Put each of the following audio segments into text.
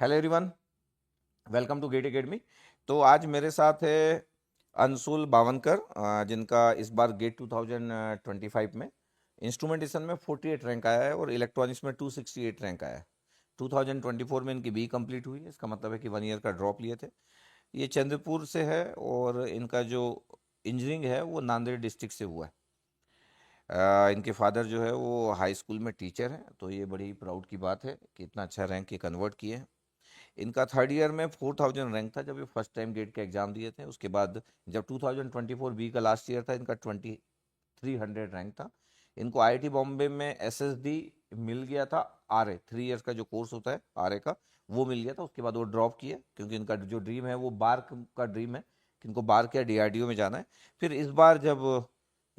Hello everyone, welcome to GATE academy. तो आज मेरे साथ है अंशुल बावनकर, जिनका इस बार गेट 2025 में इंस्ट्रूमेंटेशन में 48 रैंक आया है और इलेक्ट्रॉनिक्स में 268 रैंक आया है। 2024 में इनकी बी कंप्लीट हुई है, इसका मतलब है कि 1 ईयर का ड्रॉप लिए थे। ये चंद्रपुर से है और इनका जो इंजीनियरिंग है वो नांदेड़ डिस्ट्रिक्ट से हुआ है। इनके फादर जो है वो हाई स्कूल में टीचर हैं, तो ये बड़ी प्राउड की बात है कि इतना अच्छा रैंक ये कन्वर्ट किए हैं। इनका थर्ड ईयर में 4000 रैंक था जब ये फर्स्ट टाइम गेट के एग्ज़ाम दिए थे। उसके बाद जब 2024 बी का लास्ट ईयर था, इनका 2300 रैंक था। इनको आईआईटी बॉम्बे में एसएसडी मिल गया था। आरए 3 इयर्स का जो कोर्स होता है आरए का, वो मिल गया था। उसके बाद वो ड्रॉप किया क्योंकि इनका जो ड्रीम है वो बार का ड्रीम है कि इनको बार या डीआरडीओ में जाना है। फिर इस बार जब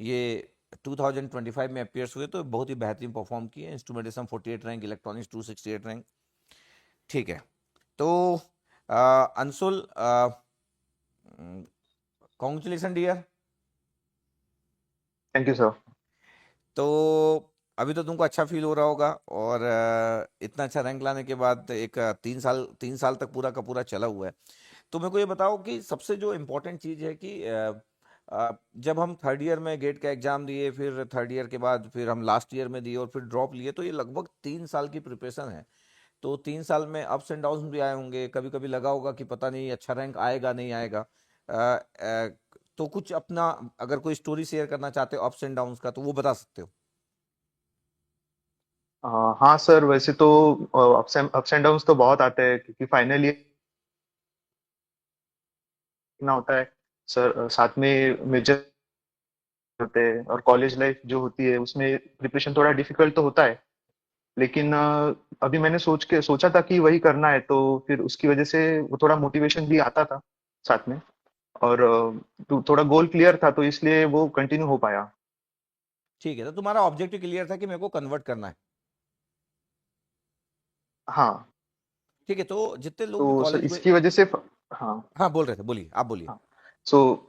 ये 2025 में अपियर्स हुए तो बहुत ही बेहतरीन परफॉर्म किए। Instrumentation 48 rank, electronics 268 rank. ठीक है। तो Anshul, congratulation dear. Thank you sir. तो अभी तो तुमको अच्छा फील हो रहा होगा और इतना अच्छा रैंक लाने के बाद एक 3 साल तक पूरा का पूरा चला हुआ है। तो मेरे को ये बताओ कि सबसे जो इम्पोर्टेंट चीज़ है कि जब हम थर्ड ईयर में गेट का एग्ज़ाम दिए, फिर थर्ड ईयर के बाद फिर हम लास्ट ईयर में दिए और फिर ड्रॉप लिए, तो ये लगभग 3 साल की प्रिपरेशन है। तो 3 साल में अप्स एंड डाउन्स भी आए होंगे, कभी कभी लगा होगा कि पता नहीं अच्छा रैंक आएगा नहीं आएगा। तो कुछ अपना अगर कोई स्टोरी शेयर करना चाहते हो अप्स एंड डाउन्स का, तो वो बता सकते हो। हाँ सर, वैसे तो अप्स एंड डाउन्स तो बहुत आते हैं क्योंकि फाइनल ईयर ना होता है सर। साथ में मेजर होते हैं और कॉलेज लाइफ जो होती है उसमें प्रिपरेशन थोड़ा डिफिकल्ट तो होता है। लेकिन अभी मैंने सोचा था कि वही करना है, तो फिर उसकी वजह से वो थोड़ा मोटिवेशन भी आता था साथ में। और तो थोड़ा गोल क्लियर था तो इसलिए वो कंटिन्यू हो पाया। ठीक है, तो तुम्हारा ऑब्जेक्टिव क्लियर था कि मेरे को कन्वर्ट करना है। हाँ। ठीक है, तो जितने लोग भी तो सर कॉलेज में। इसकी वजह से हाँ। हाँ, बोल रहे थे, बोलिए, आप बोलिए। हाँ। सो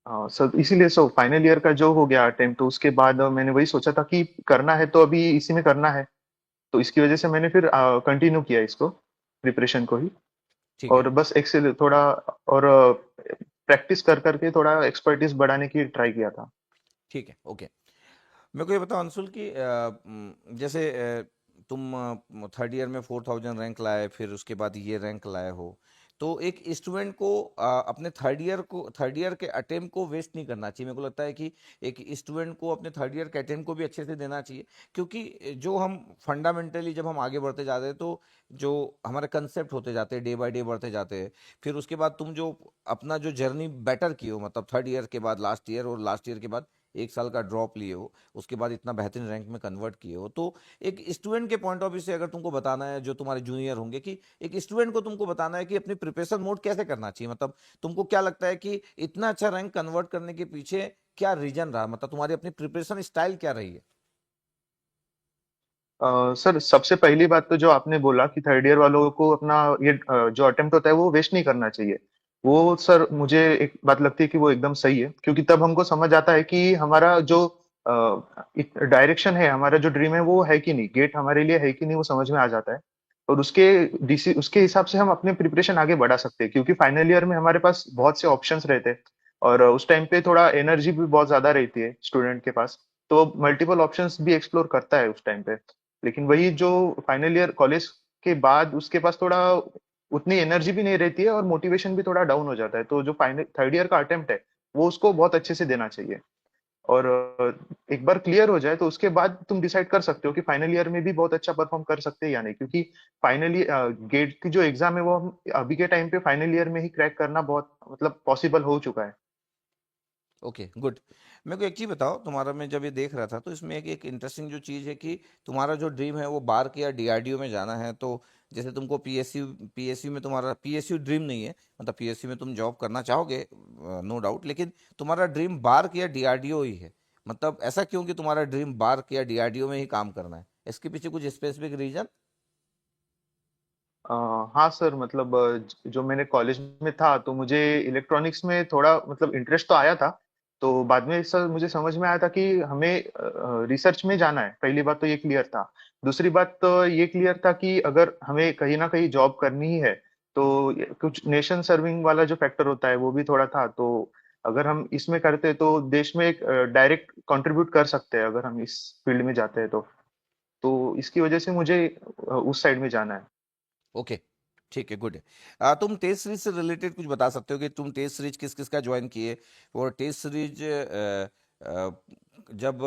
हाँ सर, इसीलिए फाइनल ईयर का जो हो गया अटेम्प्ट, तो उसके बाद मैंने वही सोचा था कि करना है तो अभी इसी में करना है। तो इसकी वजह से मैंने फिर कंटिन्यू किया इसको, प्रिपरेशन को ही। ठीक है। और बस एक्सेल थोड़ा और प्रैक्टिस कर करके थोड़ा एक्सपर्टीज बढ़ाने की ट्राई किया था। ठीक है, ओके। मेरे को ये बताओ अंशुल कि जैसे तुम थर्ड ईयर में 4000 रैंक लाए, फिर उसके बाद ये रैंक लाए हो। तो एक स्टूडेंट को अपने थर्ड ईयर के अटेम्प्ट को वेस्ट नहीं करना चाहिए। मेरे को लगता है कि एक स्टूडेंट को अपने थर्ड ईयर के अटेम्प्ट को भी अच्छे से देना चाहिए, क्योंकि जो हम फंडामेंटली जब हम आगे बढ़ते जाते हैं तो जो हमारे कंसेप्ट होते जाते हैं डे बाय डे बढ़ते जाते हैं। फिर उसके बाद तुम जो अपना जो जर्नी बेटर की हो, मतलब थर्ड ईयर के बाद लास्ट ईयर और लास्ट ईयर के बाद 1 साल का ड्रॉप लिए हो, उसके बाद इतना बेहतरीन रैंक में कन्वर्ट किए हो, तो एक स्टूडेंट के पॉइंट ऑफ व्यू से अगर तुमको बताना है, जो तुम्हारे जूनियर होंगे, कि एक स्टूडेंट को तुमको बताना है कि अपनी प्रिपरेशन मोड कैसे करना चाहिए, मतलब तुमको क्या लगता है कि इतना अच्छा रैंक कन्वर्ट करने के पीछे क्या रीजन रहा, मतलब तुम्हारी अपनी प्रिपरेशन स्टाइल क्या रही है। सर, सबसे पहली बात तो जो आपने बोला कि थर्ड ईयर वालों को अपना ये जो अटेम्प्ट होता है वो वेस्ट नहीं करना चाहिए। वो सर मुझे एक बात लगती है कि वो एकदम सही है, क्योंकि तब हमको समझ आता है कि हमारा जो डायरेक्शन है, हमारा जो ड्रीम है वो है कि नहीं, गेट हमारे लिए है कि नहीं, वो समझ में आ जाता है। और उसके हिसाब से हम अपने प्रिपरेशन आगे बढ़ा सकते हैं, क्योंकि फाइनल ईयर में हमारे पास बहुत से ऑप्शंस रहते हैं। और उस टाइम पे थोड़ा एनर्जी भी बहुत ज्यादा रहती है स्टूडेंट के पास, तो मल्टीपल ऑप्शंस भी एक्सप्लोर करता है उस टाइम पे। लेकिन वही जो फाइनल ईयर कॉलेज के बाद उसके पास थोड़ा उतनी एनर्जी भी नहीं रहती है और मोटिवेशन भी थोड़ा डाउन हो जाता है, तो जो फाइनल थर्ड ईयर का अटेम्प्ट है वो उसको बहुत अच्छे से देना चाहिए। और एक बार क्लियर हो जाए तो उसके बाद तुम डिसाइड कर सकते हो कि फाइनल ईयर में भी बहुत अच्छा परफॉर्म कर सकते हैं या नहीं, क्योंकि फाइनली गेट की जो एग्जाम है वो हम अभी के टाइम पे फाइनल ईयर में ही क्रैक करना बहुत मतलब पॉसिबल हो चुका है। Okay, good. मेरे को एक चीज़ बताओ, तुम्हारा मैं जब ये देख रहा था तो इसमें एक इंटरेस्टिंग जो चीज़ है कि तुम्हारा जो ड्रीम है वो बार के या डीआरडीओ में जाना है। तो जैसे तुमको पीएसयू में, तुम्हारा पीएसयू ड्रीम नहीं है, मतलब पीएसयू में तुम जॉब करना चाहोगे, नो डाउट, लेकिन तुम्हारा ड्रीम बार के या डीआरडीओ ही है। मतलब ऐसा क्यों कि तुम्हारा ड्रीम बार के या डीआरडीओ में ही काम करना है, इसके पीछे कुछ स्पेसिफिक रीजन। अ, हाँ सर, मतलब जो मैंने कॉलेज में था तो मुझे इलेक्ट्रॉनिक्स में थोड़ा मतलब इंटरेस्ट तो आया था। तो बाद में सर मुझे समझ में आया था कि हमें रिसर्च में जाना है। पहली बात तो ये क्लियर था। दूसरी बात तो ये क्लियर था कि अगर हमें कहीं ना कहीं जॉब करनी ही है तो कुछ नेशन सर्विंग वाला जो फैक्टर होता है वो भी थोड़ा था। तो अगर हम इसमें करते तो देश में एक डायरेक्ट कंट्रीब्यूट कर सकते हैं अगर हम इस फील्ड में जाते हैं तो इसकी वजह से मुझे उस साइड में जाना है। ओके, ठीक है, गुड है। तुम टेस्ट सीरीज से रिलेटेड कुछ बता सकते हो कि तुम टेस्ट सीरीज किस किस का ज्वाइन किए, और टेस्ट सीरीज जब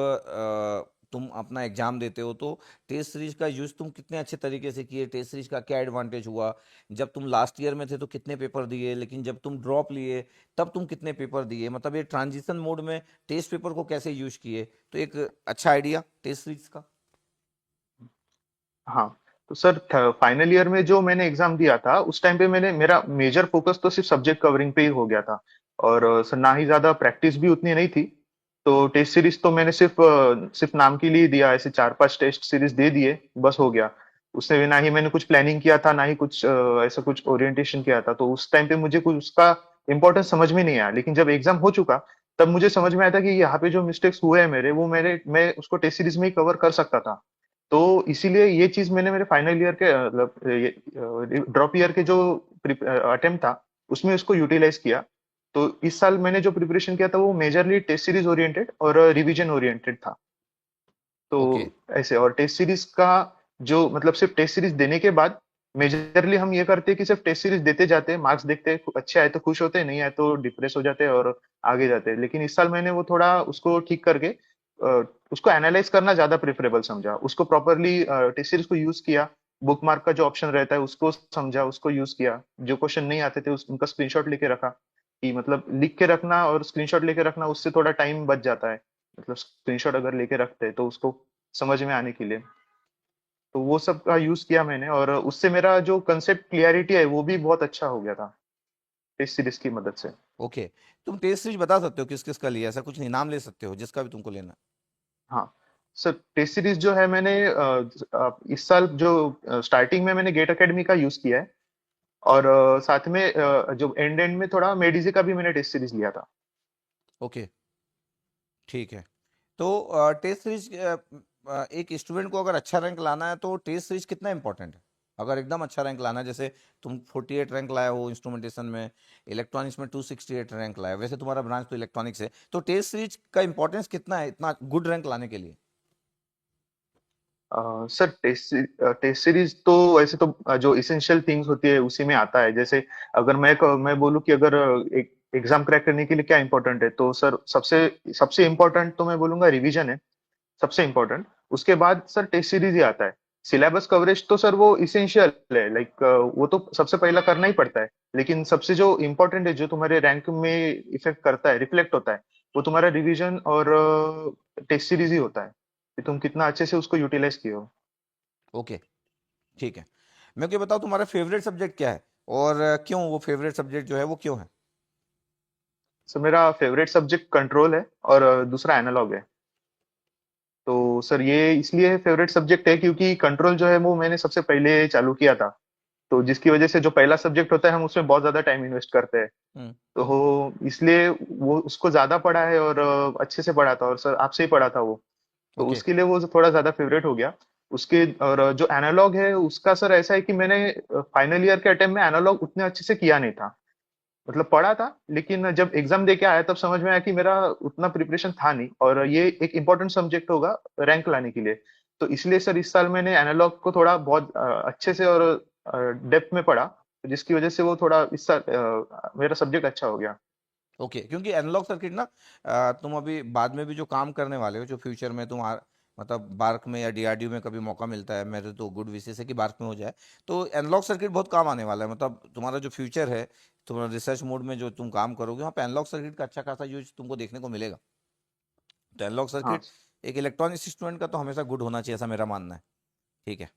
तुम अपना एग्जाम देते हो तो टेस्ट सीरीज का यूज तुम कितने अच्छे तरीके से किए, टेस्ट सीरीज का क्या एडवांटेज हुआ, जब तुम लास्ट ईयर में थे तो कितने पेपर दिए, लेकिन जब तुम ड्रॉप लिए तब तुम कितने पेपर दिए, मतलब ये ट्रांजिशन मोड में टेस्ट पेपर को कैसे यूज किए, तो एक अच्छा आइडिया टेस्ट सीरीज का। हाँ, तो सर फाइनल ईयर में जो मैंने एग्जाम दिया था उस टाइम पे मैंने मेरा मेजर फोकस तो सिर्फ सब्जेक्ट कवरिंग पे ही हो गया था। और सर ना ही ज्यादा प्रैक्टिस भी उतनी नहीं थी। तो टेस्ट सीरीज तो मैंने सिर्फ नाम के लिए दिया, ऐसे 4-5 टेस्ट सीरीज दे दिए, बस हो गया। उसमें भी ना ही मैंने कुछ प्लानिंग किया था, ना ही कुछ ऐसा कुछ ओरिएंटेशन किया था। तो उस टाइम पे मुझे कुछ उसका इंपॉर्टेंस समझ में नहीं आया। लेकिन जब एग्जाम हो चुका तब मुझे समझ में आया था कि यहाँ पे जो मिस्टेक्स हुए हैं मेरे, वो मेरे मैं उसको टेस्ट सीरीज में ही कवर कर सकता था। तो इसीलिए ये चीज मैंने मेरे फाइनल ईयर के मतलब ड्रॉप ईयर के जो अटेम्प्ट था उसमें उसको यूटिलाइज किया। तो इस साल मैंने जो प्रिपरेशन किया था वो मेजरली टेस्ट सीरीज ओरिएंटेड और रिवीजन ओरिएंटेड था। तो ओके। ऐसे, और टेस्ट सीरीज का जो मतलब सिर्फ टेस्ट सीरीज देने के बाद मेजरली हम ये करते हैं कि सिर्फ टेस्ट सीरीज देते जाते हैं, मार्क्स देखते हैं, अच्छे आए तो खुश होते हैं, नहीं आए तो डिप्रेस हो जाते हैं और आगे जाते हैं। लेकिन इस साल मैंने वो थोड़ा उसको ठीक करके उसको एनालाइज करना ज्यादा प्रेफरेबल समझा, उसको प्रॉपरली टेस्ट सीरीज को यूज किया। बुक मार्क का जो ऑप्शन रहता है उसको समझा, उसको यूज किया। जो क्वेश्चन नहीं आते थे उनका स्क्रीनशॉट लेके रखा, कि मतलब लिख के रखना और स्क्रीनशॉट लेके रखना, उससे थोड़ा टाइम बच जाता है। मतलब स्क्रीनशॉट अगर लेके रखते हैं तो उसको समझ में आने के लिए। तो वो सब का यूज किया मैंने और उससे मेरा जो कंसेप्ट क्लियरिटी है वो भी बहुत अच्छा हो गया था इस सीरीज की मदद से। ओके, तुम टेस्ट सीरीज बता सकते हो किस किस का लिया, ऐसा कुछ नहीं, नाम ले सकते हो जिसका भी तुमको लेना। हाँ सर, टेस्ट सीरीज जो है मैंने इस साल जो स्टार्टिंग में मैंने गेट एकेडमी का यूज किया है। और साथ में जो एंड एंड में थोड़ा मेडिजी का भी मैंने टेस्ट सीरीज लिया था। ओके, ठीक है। तो टेस्ट सीरीज एक स्टूडेंट को अगर अच्छा रैंक लाना है तो टेस्ट सीरीज कितना इंपॉर्टेंट है, अगर एकदम अच्छा रैंक लाना है, जैसे तुम 48 रैंक लाया हो इंस्ट्रूमेंटेशन में, इलेक्ट्रॉनिक्स में 268 रैंक लाया, वैसे तुम्हारा ब्रांच तो इलेक्ट्रॉनिक्स है, तो टेस्ट सीरीज का इंपॉर्टेंस कितना है इतना गुड रैंक लाने के लिए। सर टेस्ट सीरीज तो वैसे तो जो इसेंशियल थिंग्स होती है उसी में आता है। जैसे अगर मैं बोलूँ कि अगर एक एग्जाम क्रैक करने के लिए क्या इंपॉर्टेंट है, तो सर सबसे सबसे इंपॉर्टेंट तो मैं बोलूंगा रिवीजन है, सबसे इंपॉर्टेंट। उसके बाद सर टेस्ट सीरीज ही आता है। सिलेबस कवरेज तो सर वो इसेंशियल है, लाइक वो तो सबसे पहला करना ही पड़ता है। लेकिन सबसे जो इंपॉर्टेंट है, जो तुम्हारे रैंक में इफेक्ट करता है, रिफ्लेक्ट होता है, वो तुम्हारा रिवीजन और टेस्ट सीरीज ही होता है, कि तुम कितना अच्छे से उसको यूटिलाइज किए हो। ओके, ठीक है। मेरे को ये बताओ तुम्हारा फेवरेट सब्जेक्ट क्या है, और क्यों वो फेवरेट सब्जेक्ट जो है वो क्यों है। सर मेरा फेवरेट सब्जेक्ट कंट्रोल है और दूसरा एनालॉग है। तो सर ये इसलिए फेवरेट सब्जेक्ट है क्योंकि कंट्रोल जो है वो मैंने सबसे पहले चालू किया था। तो जिसकी वजह से जो पहला सब्जेक्ट होता है हम उसमें बहुत ज्यादा टाइम इन्वेस्ट करते हैं। हम्म। तो इसलिए वो उसको ज्यादा पढ़ा है और अच्छे से पढ़ा था, और सर आपसे ही पढ़ा था वो। तो ओके। उसके लिए वो थोड़ा ज्यादा फेवरेट हो गया। उसके और जो एनालॉग है उसका सर ऐसा है कि मैंने फाइनल ईयर के अटेम्प्ट में एनालॉग उतने अच्छे से किया नहीं था। मतलब पढ़ा था, लेकिन जब एग्जाम दे के आया तब समझ में आया कि मेरा उतना प्रिपरेशन था नहीं, और ये एक इंपॉर्टेंट सब्जेक्ट होगा रैंक लाने के लिए। तो इसलिए सर इस साल मैंने एनालॉग को थोड़ा बहुत अच्छे से और डेप्थ में पढ़ा, जिसकी वजह से वो थोड़ा इस साल मेरा सब्जेक्ट अच्छा हो गया। ओके, क्योंकि एनालॉग सर्किट ना, तुम अभी बाद में भी जो काम करने वाले हो, जो फ्यूचर में तुम मतलब बार्क में या डीआरडीओ में कभी मौका मिलता है, मेरे तो गुड विशेष है कि बार्क में हो जाए, तो एनालॉग सर्किट बहुत काम आने वाला है, मतलब तुम्हारा जो फ्यूचर है, तुम्हारा रिसर्च मोड में जो तुम काम करोगे वहाँ पे एनालॉग सर्किट का अच्छा खासा यूज तुमको देखने को मिलेगा। तो एनालॉग हाँ। सर्किट एक इलेक्ट्रॉनिक्स स्टूडेंट का तो हमेशा गुड होना चाहिए, ऐसा मेरा मानना है। ठीक है।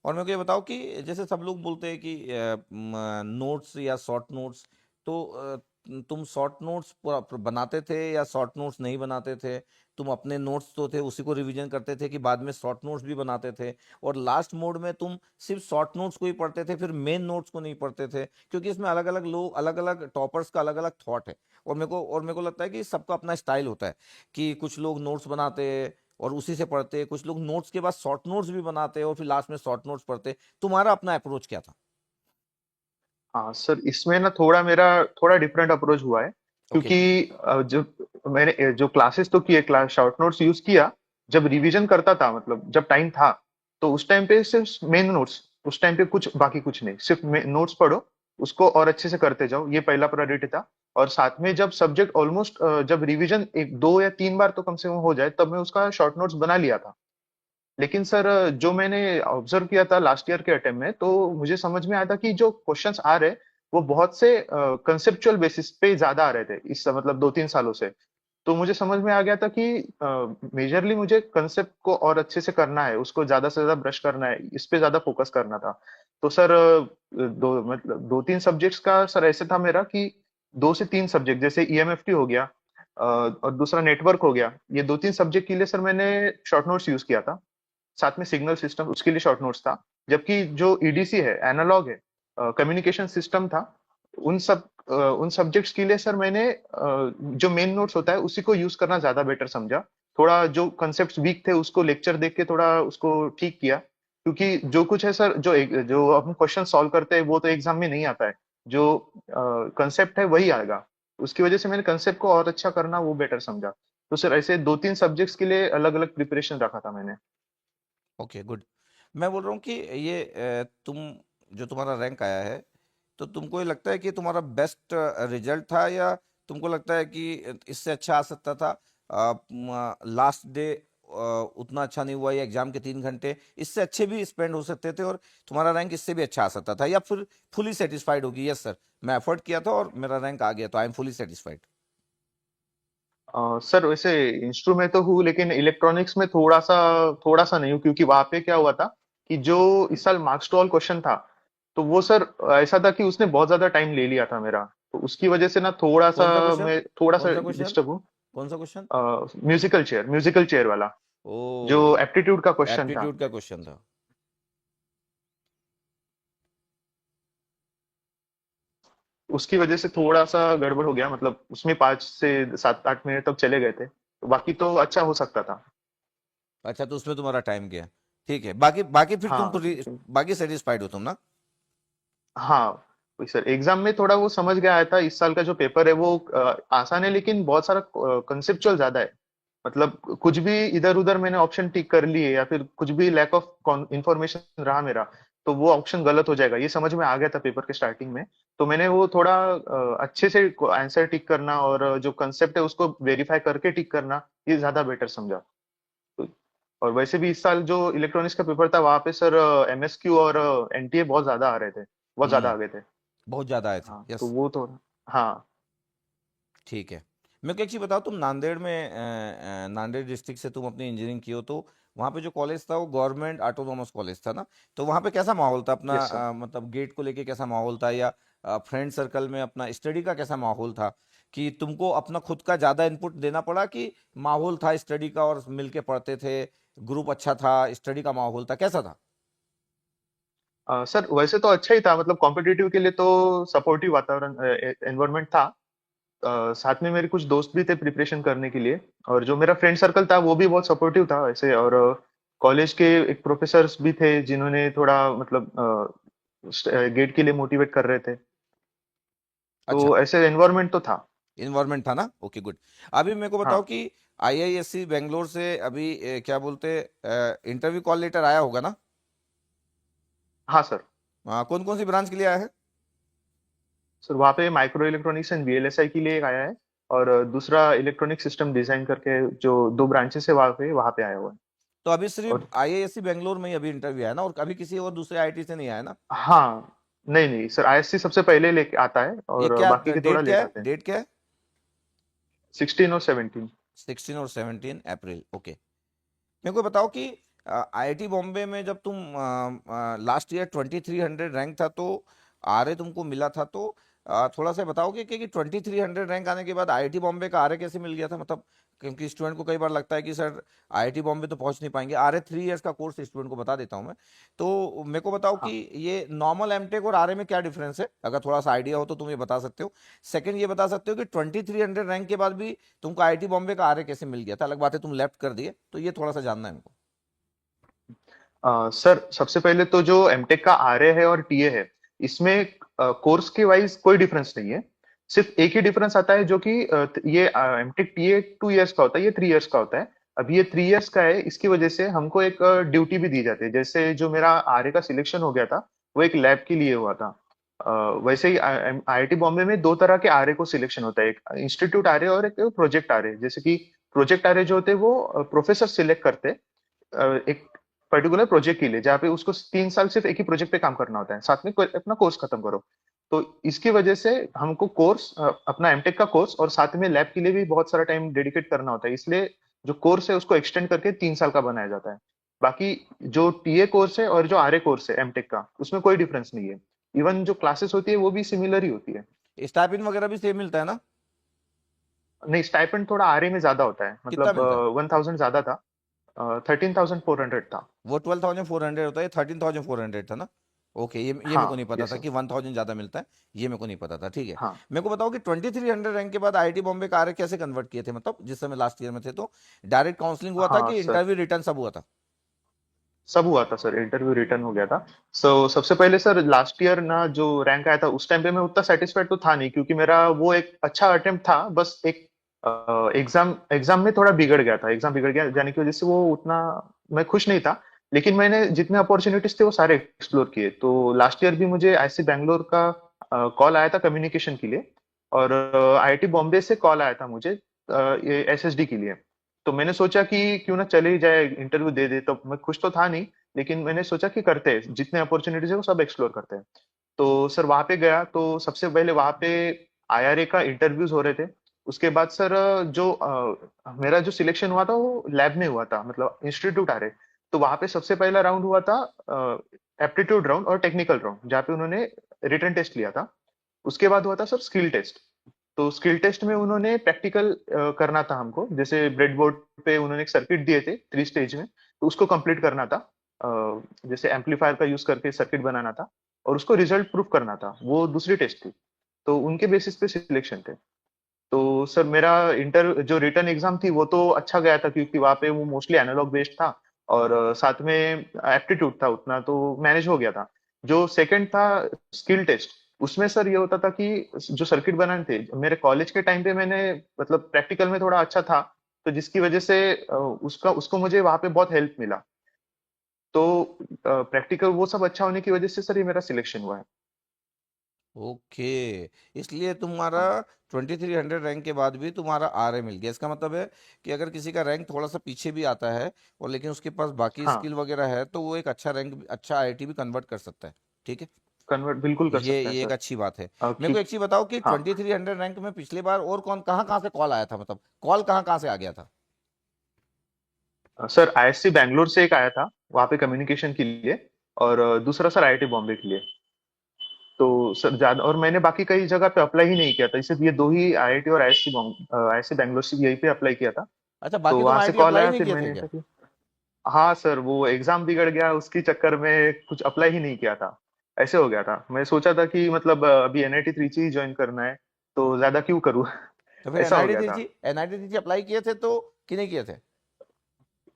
और मेरे को ये बताओ कि जैसे सब लोग बोलते हैं कि नोट्स या शॉर्ट नोट्स, तो तुम शॉर्ट नोट्स बनाते थे या शॉर्ट नोट्स नहीं बनाते थे? तुम अपने नोट्स तो थे उसी को रिवीजन करते थे कि बाद में शॉर्ट नोट्स भी बनाते थे? और लास्ट मोड में तुम सिर्फ शॉर्ट नोट्स को ही पढ़ते थे, फिर मेन नोट्स को नहीं पढ़ते थे? क्योंकि इसमें अलग अलग लोग, अलग अलग टॉपर्स का अलग अलग थॉट है। और मेरे को लगता है कि सबका अपना स्टाइल होता है कि कुछ लोग नोट्स बनाते और उसी से पढ़ते, कुछ लोग नोट्स के बाद शॉर्ट नोट्स भी बनाते और फिर लास्ट में शॉर्ट नोट्स पढ़ते। तुम्हारा अपना अप्रोच क्या था? हाँ सर, इसमें ना थोड़ा मेरा थोड़ा डिफरेंट अप्रोच हुआ है, ओके। क्योंकि जो मैंने जो क्लासेस तो किए, क्लास शॉर्ट नोट्स यूज किया। जब रिवीजन करता था, मतलब जब टाइम था, तो उस टाइम पे सिर्फ मेन नोट्स, उस टाइम पे कुछ बाकी कुछ नहीं, सिर्फ नोट्स पढ़ो, उसको और अच्छे से करते जाओ, ये पहला प्रायोरिटी था। और साथ में जब सब्जेक्ट ऑलमोस्ट, जब रिवीजन एक दो या तीन बार तो कम से कम हो जाए, तब मैं उसका शॉर्ट नोट्स बना लिया था। लेकिन सर, जो मैंने ऑब्जर्व किया था लास्ट ईयर के अटेम्प्ट में, तो मुझे समझ में आया था कि जो क्वेश्चंस आ रहे, वो बहुत से कंसेप्चुअल बेसिस पे ज्यादा आ रहे थे इस मतलब 2-3 सालों से। तो मुझे समझ में आ गया था कि मेजरली मुझे कंसेप्ट को और अच्छे से करना है, उसको ज्यादा से ज्यादा ब्रश करना है, इस पे ज्यादा फोकस करना था। तो सर, मतलब 2-3 सब्जेक्ट्स का सर ऐसे था मेरा कि 2 से 3 सब्जेक्ट, जैसे ईएमएफटी हो गया, और दूसरा नेटवर्क हो गया, ये 2-3 सब्जेक्ट के लिए सर मैंने शॉर्ट नोट्स यूज किया था। साथ में सिग्नल सिस्टम, उसके लिए शॉर्ट नोट्स था। जबकि जो ईडीसी है, एनालॉग है, कम्युनिकेशन सिस्टम था, उन सब्जेक्ट्स के लिए सर मैंने जो मेन नोट्स होता है उसी को यूज करना ज्यादा बेटर समझा। थोड़ा जो कंसेप्ट वीक थे उसको लेक्चर देख के थोड़ा उसको ठीक किया, क्योंकि जो कुछ है सर, जो हम क्वेश्चन सॉल्व करते हैं वो तो एग्जाम में नहीं आता है। जो कंसेप्ट है वही आएगा। उसकी वजह से मैंने कंसेप्ट को और अच्छा करना वो बेटर समझा। तो सर ऐसे 2-3 सब्जेक्ट्स के लिए अलग अलग प्रिपरेशन रखा था मैंने। Okay, good. मैं बोल रहा हूँ कि ये तुम, जो तुम्हारा रैंक आया है, तो तुमको ये लगता है कि तुम्हारा बेस्ट रिजल्ट था, या तुमको लगता है कि इससे अच्छा आ सकता था? लास्ट डे उतना अच्छा नहीं हुआ, या एग्जाम के 3 घंटे इससे अच्छे भी स्पेंड हो सकते थे और तुम्हारा रैंक इससे भी अच्छा आ सकता था, या फिर फुली सेटिस्फाइड होगी, यस सर मैं एफर्ट किया था और मेरा रैंक आ गया तो I am fully satisfied? Sir वैसे इंस्ट्रूमेंट तो हूँ, लेकिन इलेक्ट्रॉनिक्स में थोड़ा सा नहीं हूँ, क्योंकि वहां पे क्या हुआ था कि जो इस साल मार्क्स टू ऑल क्वेश्चन था, तो वो सर ऐसा था कि उसने बहुत ज्यादा टाइम ले लिया था मेरा। तो उसकी वजह से ना थोड़ा सा कौन सा क्वेश्चन? मैं थोड़ा कौन सा सा क्वेश्चन? डिस्टर्ब हूँ। कौन सा क्वेश्चन? म्यूजिकल चेयर वाला, ओ, जो एप्टीट्यूड का क्वेश्चन था। एप्टीट्यूड का क्वेश्चन था। उसकी वजह से थोड़ा सा गड़बड़ हो गया, मतलब उसमें 5 से 7-8 मिनट तक चले गए थे, तो बाकी तो अच्छा हो सकता था। अच्छा, तो उसमें तुम्हारा टाइम गया। ठीक है, बाकी बाकी फिर तुम हाँ, बाकी सेटिस्फाइड हो तुम ना? हाँ। वही सर, एग्जाम में थोड़ा वो समझ गया आया था। इस साल का जो पेपर है वो आसान है, लेकिन बहुत सारा कंसेप्चुअल ज्यादा है। मतलब कुछ भी इधर उधर मैंने ऑप्शन टिक कर लिए, या फिर कुछ भी लैक ऑफ इंफॉर्मेशन रहा मेरा, तो वो ऑप्शन गलत हो जाएगा, ये समझ में आ गया था पेपर के स्टार्टिंग में। तो मैंने वो थोड़ा अच्छे से आंसर टिक करना, और जो कंसेप्ट है उसको वेरीफाई करके टिक करना, ये ज्यादा बेटर समझा। तो- और वैसे भी इस साल जो इलेक्ट्रॉनिक्स का पेपर था, वहां पे सर एमएसक्यू और एनटीए बहुत ज्यादा आ रहे थे, बहुत ज्यादा आ हम्म। गए थे। बहुत ज्यादा आए थे, हाँ, तो यस। वो तो। हाँ, ठीक है। मेरे को एक चीज बताओ, तुम नांदेड़ में नांदेड़ डिस्ट्रिक्ट से तुम अपनी इंजीनियरिंग की हो, तो वहाँ पे जो कॉलेज था वो गवर्नमेंट ऑटोनोमस कॉलेज था ना? तो वहाँ पे कैसा माहौल था अपना, यस सर। मतलब गेट को लेके कैसा माहौल था, या फ्रेंड सर्कल में अपना स्टडी का कैसा माहौल था? कि तुमको अपना खुद का ज़्यादा इनपुट देना पड़ा, कि माहौल था स्टडी का और मिलके पढ़ते थे, ग्रुप अच्छा था, स्टडी का माहौल था, कैसा था? सर वैसे तो अच्छा ही था, मतलब कॉम्पिटिटिव के लिए तो सपोर्टिव वातावरण, एनवायरनमेंट था। साथ में मेरे कुछ दोस्त भी थे प्रिपरेशन करने के लिए, और जो मेरा फ्रेंड सर्कल था वो भी बहुत सपोर्टिव था वैसे। और कॉलेज के एक प्रोफेसर्स भी थे जिन्होंने थोड़ा मतलब गेट के लिए मोटिवेट कर रहे थे। तो अच्छा, ऐसे एनवायरनमेंट तो था। इन्वायरमेंट था ना? Okay, good. अभी मेरे को बताओ हाँ, कि आईआईएससी बेंगलोर से अभी क्या बोलते, इंटरव्यू कॉल लेटर आया होगा ना? हाँ सर। कौन कौन सी ब्रांच के लिए आया है? सर वहाँ पे माइक्रो इलेक्ट्रॉनिक्स एंड वीएलएसआई के लिए एक आया है, और दूसरा इलेक्ट्रॉनिक सिस्टम डिजाइन करके जो 2 ब्रांचेस है वहाँ पे आया हुआ है। तो अभी सिर्फ और आईआईएससी बेंगलोर में ही अभी इंटरव्यू आया ना, और अभी किसी और दूसरे आईआईटी से नहीं आया ना? हाँ, नहीं नहीं सर, आईएससी सबसे पहले लेके आता है, ये और क्या बाकी के थोड़ा डेट, क्या लेट है आते हैं। डेट, क्या है? 16 और 17। 16 और 17 अप्रैल, ओके। मेरे को बताओ कि आईआईटी बॉम्बे में जब तुम लास्ट ईयर 2300 रैंक था, तो आरए तुमको मिला था, तो थोड़ा सा बताओगे कि 2300 रैंक आने के बाद आईआईटी बॉम्बे का आरए कैसे मिल गया था, मतलब क्योंकि स्टूडेंट को कई बार लगता है कि सर आईआईटी बॉम्बे तो पहुंच नहीं पाएंगे। आरए 3 इयर्स का कोर्स स्टूडेंट को बता देता हूं मैं। तो मेरे को बताओ कि हाँ ये नॉर्मल एमटेक और आरए में क्या डिफरेंस है, अगर थोड़ा सा आइडिया हो तो तुम ये बता सकते हो। सेकंड ये बता सकते हो कि 2300 रैंक के बाद भी तुमको आईआईटी बॉम्बे का आरए कैसे मिल गया था, अलग बात है तुम लेफ्ट कर दिए, तो ये थोड़ा सा जानना है हमको। सर, सबसे पहले तो जो एमटेक का आरए है और टीए है, इसमें कोर्स के वाइज कोई डिफरेंस नहीं है। सिर्फ एक ही डिफरेंस आता है, जो कि ये एमटेक टीए 2 इयर्स का होता है, ये 3 इयर्स का होता है। अभी ये 3 इयर्स का है, इसकी वजह से हमको एक ड्यूटी भी दी जाती है। जैसे जो मेरा आरए का सिलेक्शन हो गया था, वो एक लैब के लिए हुआ था। अ, वैसे ही आईआईटी बॉम्बे में दो तरह के आरए को सिलेक्शन होता है, एक इंस्टीट्यूट आरए और एक प्रोजेक्ट आरए। जैसे कि प्रोजेक्ट आरए जो होते हैं वो प्रोफेसर सिलेक्ट करते हैं एक पर्टिकुलर प्रोजेक्ट के लिए, जहाँ पे उसको 3 साल सिर्फ एक ही प्रोजेक्ट पे काम करना होता है, साथ में अपना कोर्स खत्म करो। तो इसकी वजह से हमको कोर्स, अपना एमटेक का कोर्स और साथ में लैब के लिए भी बहुत सारा टाइम डेडिकेट करना होता है, इसलिए जो कोर्स है उसको एक्सटेंड करके 3 साल का बनाया जाता है। बाकी जो टीए कोर्स है और जो आरए कोर्स है एमटेक का, उसमें कोई डिफरेंस नहीं है। इवन जो क्लासेस होती है वो भी सिमिलर ही होती है। स्टाइपेंड वगैरह भी सेम मिलता है ना? नहीं, स्टाइपेंड थोड़ा आरए में ज्यादा होता है, कितना मतलब मिलता है? 1000 ज्यादा था। 13,400 था। वो 12,400 होता है, 13,400 था ना? ओके, ये मेरे हाँ, को नहीं पता यस था सर। कि 1000 ज़्यादा मिलता है। ये मेरे को नहीं पता था, ठीक है। हाँ मेरे को बताओ कि 2300 रैंक के बाद आईआईटी बॉम्बे का आरए कैसे कन्वर्ट किए थे, मतलब जिस समय लास्ट ईयर में थे तो डायरेक्ट काउंसलिंग हुआ था हाँ कि सर, इंटरव्यू रिटर्न सब हुआ था? सब हुआ था सर, इंटरव्यू रिटर्न हो गया था। सबसे पहले सर, लास्ट ईयर ना जो रैंक आया था, उस टाइम पे मैं उतना सेटिस्फाइड तो था नहीं, क्योंकि मेरा वो एक अच्छा अटेम्प्ट था, बस एक एग्जाम एग्जाम में थोड़ा बिगड़ गया था। एग्जाम बिगड़ गया जाने की वजह से वो उतना मैं खुश नहीं था। लेकिन मैंने जितने अपॉर्चुनिटीज थे वो सारे एक्सप्लोर किए। तो लास्ट ईयर भी मुझे आईआईटी बैंगलोर का कॉल आया था कम्युनिकेशन के लिए, और आईआईटी बॉम्बे से कॉल आया था मुझे ये एसएसडी के लिए। तो मैंने सोचा कि क्यों ना चले ही जाए, इंटरव्यू दे दे। तो मैं खुश तो था नहीं, लेकिन मैंने सोचा कि करते हैं, जितने अपॉर्चुनिटीज है वो सब एक्सप्लोर करते हैं। तो सर वहां पे गया, तो सबसे पहले वहां पे आईआरए का इंटरव्यूज हो रहे थे। उसके बाद सर जो मेरा जो सिलेक्शन हुआ था वो लैब में हुआ था, मतलब इंस्टीट्यूट आ रहे। तो वहां पे सबसे पहला राउंड हुआ था एप्टीट्यूड राउंड और टेक्निकल राउंड, जहाँ पे उन्होंने रिटन टेस्ट लिया था। उसके बाद हुआ था सर स्किल टेस्ट। तो स्किल टेस्ट में उन्होंने प्रैक्टिकल करना था हमको, जैसे ब्रेड बोर्ड पे उन्होंने एक सर्किट दिए थे 3 स्टेज में, तो उसको कंप्लीट करना था। जैसे एम्पलीफायर का यूज करके सर्किट बनाना था, और उसको रिजल्ट प्रूफ करना था, वो दूसरी टेस्ट थी। तो उनके बेसिस पे सिलेक्शन थे। तो सर मेरा इंटर जो रिटर्न एग्जाम थी वो तो अच्छा गया था, क्योंकि वहाँ पे वो मोस्टली एनालॉग बेस्ड था, और साथ में एप्टीट्यूड था, उतना तो मैनेज हो गया था। जो सेकंड था स्किल टेस्ट, उसमें सर ये होता था कि जो सर्किट बनाने थे, मेरे कॉलेज के टाइम पे मैंने मतलब प्रैक्टिकल में थोड़ा अच्छा था, तो जिसकी वजह से उसका उसको मुझे वहां पे बहुत हेल्प मिला। तो प्रैक्टिकल वो सब अच्छा होने की वजह से सर ये मेरा सिलेक्शन हुआ है। ओके, इसलिए तुम्हारा हाँ 2300 रैंक के बाद भी तुम्हारा आरए मिल गया। इसका मतलब है कि अगर किसी का रैंक थोड़ा सा पीछे भी आता है और लेकिन उसके पास बाकी हाँ, स्किल वगैरह है तो वो एक अच्छा रैंक, अच्छा आईआईटी भी कन्वर्ट कर सकता है, ठीक है। कन्वर्ट बिल्कुल कर सकता है ये एक सर। अच्छी बात है। मेरे को क्यों। एक चीज बताओ कि हाँ 2300 रैंक में पिछली बार और कौन कहाँ कहाँ से कॉल आया था, मतलब कॉल कहाँ कहाँ से आ गया था? सर, आईएससी बैंगलोर से एक आया था, वहां पे कम्युनिकेशन के लिए, और दूसरा सर आईआईटी बॉम्बे के लिए। तो सर ज्यादा, और मैंने बाकी कई जगह पे अप्लाई ही नहीं किया था, सिर्फ ये दो ही आईआईटी और आईएससी बैंगलोर से यही पे अप्लाई किया था। अच्छा, तो बाकी तुम वहां से आईआईटी कॉल अप्लाई आया, नहीं फिर किए थे मैंने क्या? ऐसा किया। हाँ सर, वो एग्जाम बिगड़ गया, उसके चक्कर में कुछ अप्लाई ही नहीं किया था। ऐसे हो गया था। मैं सोचा था कि मतलब अभी एनआईटी त्रिची ही ज्वाइन करना है, तो ज्यादा क्यों करूँ। तो फिर ऐसा हो एनआईटी गया था। त्रिची, एनआईटी त्रिची अप्लाई किए थे तो कि नहीं किए थे?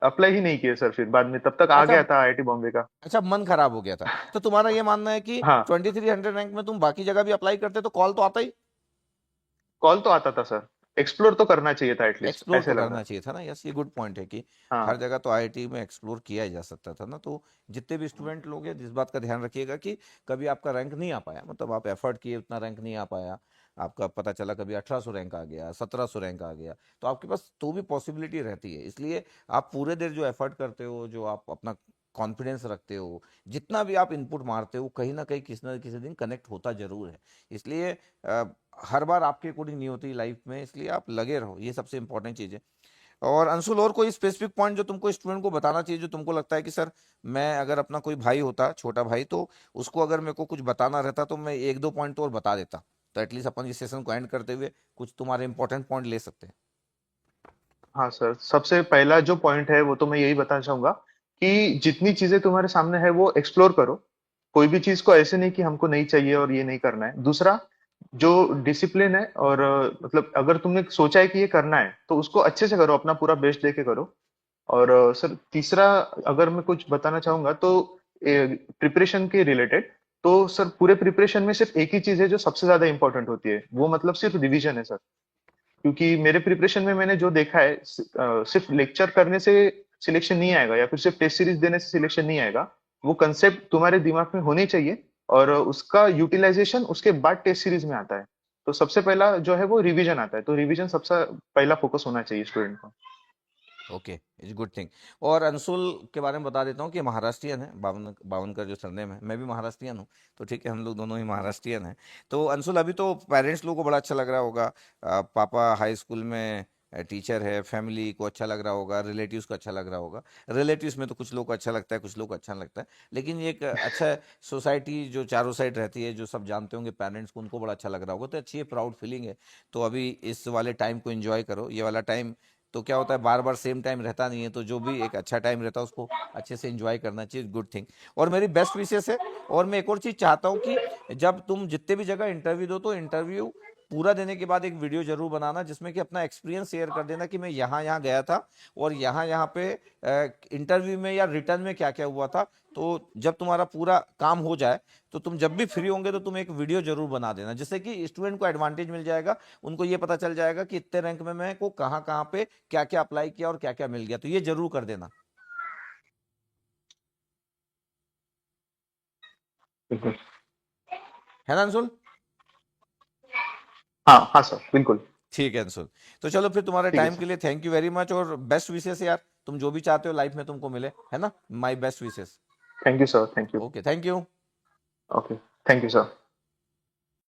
अप्लाई ही नहीं किया सर, फिर बाद में तब तक आ अच्छा, गया था आईआईटी बॉम्बे का। अच्छा, मन खराब हो गया था। तो तुम्हारा ये मानना है कि हाँ, 2300 रैंक में तुम बाकी जगह भी अप्लाई करते तो कॉल तो आता ही? कॉल तो आता था सर, एक्सप्लोर तो करना चाहिए था एटलीस्ट, एक्सप्लोर ऐसे तो लग करना रहा चाहिए था ना, यस, ये गुड पॉइंट है कि हर हाँ जगह तो आईआईटी में एक्सप्लोर किया ही जा सकता था ना। तो जितने भी स्टूडेंट लोग हैं, जिस बात का ध्यान रखिएगा कि कभी आपका रैंक नहीं आ पाया, मतलब आप एफर्ट किए उतना रैंक नहीं आ पाया, आपका पता चला कभी 1800 रैंक आ गया, 1700 रैंक आ गया, तो आपके पास तो भी पॉसिबिलिटी रहती है। इसलिए आप पूरे देर जो एफर्ट करते हो, जो आप अपना कॉन्फिडेंस रखते हो, जितना भी आप इनपुट मारते हो, कहीं ना कहीं किसी ना किसी दिन कनेक्ट होता जरूर है। इसलिए हर बार आपके अकॉर्डिंग नहीं होती लाइफ में, इसलिए आप लगे रहो, ये सबसे इंपॉर्टेंट चीज़ है। और अंशुल, और कोई स्पेसिफिक पॉइंट जो तुमको स्टूडेंट को बताना चाहिए, जो तुमको लगता है कि सर मैं अगर अपना कोई भाई होता, छोटा भाई, तो उसको अगर मेरे को कुछ बताना रहता तो मैं एक दो पॉइंट तो और बता देता? तो एटलीस्ट अपन इस सेशन को एंड करते हुए कुछ तुम्हारे इंपॉर्टेंट पॉइंट ले सकते हैं। हाँ सर, सबसे पहला जो पॉइंट है वो तो मैं यही बताना चाहूंगा कि जितनी चीजें तुम्हारे सामने है वो एक्सप्लोर करो। कोई भी चीज को ऐसे नहीं कि हमको नहीं चाहिए और ये नहीं करना है। दूसरा, जो डिसिप्लिन है और मतलब अगर तुमने सोचा है कि ये करना है तो उसको अच्छे से करो, अपना पूरा बेस्ट दे के करो। और सर तीसरा, अगर मैं कुछ बताना चाहूंगा तो प्रिपरेशन के रिलेटेड, तो सर पूरे प्रिपरेशन में सिर्फ एक ही चीज है जो सबसे ज्यादा इंपॉर्टेंट होती है, वो मतलब सिर्फ रिवीजन है सर। क्योंकि मेरे प्रिपरेशन में मैंने जो देखा है, सिर्फ लेक्चर करने से सिलेक्शन नहीं आएगा या फिर सिर्फ टेस्ट सीरीज देने से सिलेक्शन नहीं आएगा। वो कंसेप्ट तुम्हारे दिमाग में होने चाहिए और उसका यूटिलाइजेशन उसके बाद टेस्ट सीरीज में आता है। तो सबसे पहला जो है वो रिवीजन आता है, तो रिवीजन सबसे पहला फोकस होना चाहिए स्टूडेंट को। Okay, it's good thing. और अंशुल के बारे में बता देता हूँ कि महाराष्ट्रियन है, बावनकर जो सरनेम है, मैं भी महाराष्ट्रियन हूँ। तो ठीक है, हम लोग दोनों ही महाराष्ट्रियन हैं। तो अंशुल, अभी तो पेरेंट्स लोगों को बड़ा अच्छा लग रहा होगा, पापा हाई स्कूल में टीचर है, फैमिली को अच्छा लग रहा होगा, रिलेटिव्स को अच्छा लग रहा होगा। रिलेटिव्स में तो कुछ लोग को अच्छा लगता है, कुछ लोग को अच्छा नहीं लगता है, लेकिन ये एक अच्छा सोसाइटी जो चारों साइड रहती है, जो सब जानते होंगे पेरेंट्स को, उनको बड़ा अच्छा लग रहा होगा। तो अच्छी है, प्राउड फीलिंग है। तो अभी इस वाले टाइम को एंजॉय करो। ये वाला टाइम तो क्या होता है, बार बार सेम टाइम रहता नहीं है, तो जो भी एक अच्छा टाइम रहता है उसको अच्छे से एंजॉय करना चाहिए। Good thing. और मेरी बेस्ट विशेष है। और मैं एक और चीज़ चाहता हूँ कि जब तुम जितने भी जगह इंटरव्यू दो, तो इंटरव्यू पूरा देने के बाद एक वीडियो जरूर बनाना, जिसमें कि अपना एक्सपीरियंस शेयर कर देना कि मैं यहाँ यहाँ गया था और यहाँ यहाँ पे इंटरव्यू में या रिटर्न में क्या क्या हुआ था। तो जब तुम्हारा पूरा काम हो जाए, तो तुम जब भी फ्री होंगे तो तुम एक वीडियो जरूर बना देना, जिससे कि स्टूडेंट को एडवांटेज मिल जाएगा। उनको ये पता चल जाएगा कि इतने रैंक में मैं को कहाँ कहाँ पे क्या क्या अप्लाई किया और क्या क्या मिल गया। तो ये जरूर कर देना, बिल्कुल। है ना अंशुल? हाँ हाँ सर, बिल्कुल। ठीक है अंशुल। तो चलो फिर, तुम्हारे ठीक है टाइम के सर। लिए थैंक यू वेरी मच, और बेस्ट विशेस यार। तुम जो भी चाहते हो लाइफ में तुमको मिले, है ना? My best wishes. Thank you sir, thank you. Okay, thank you. Okay, thank you sir.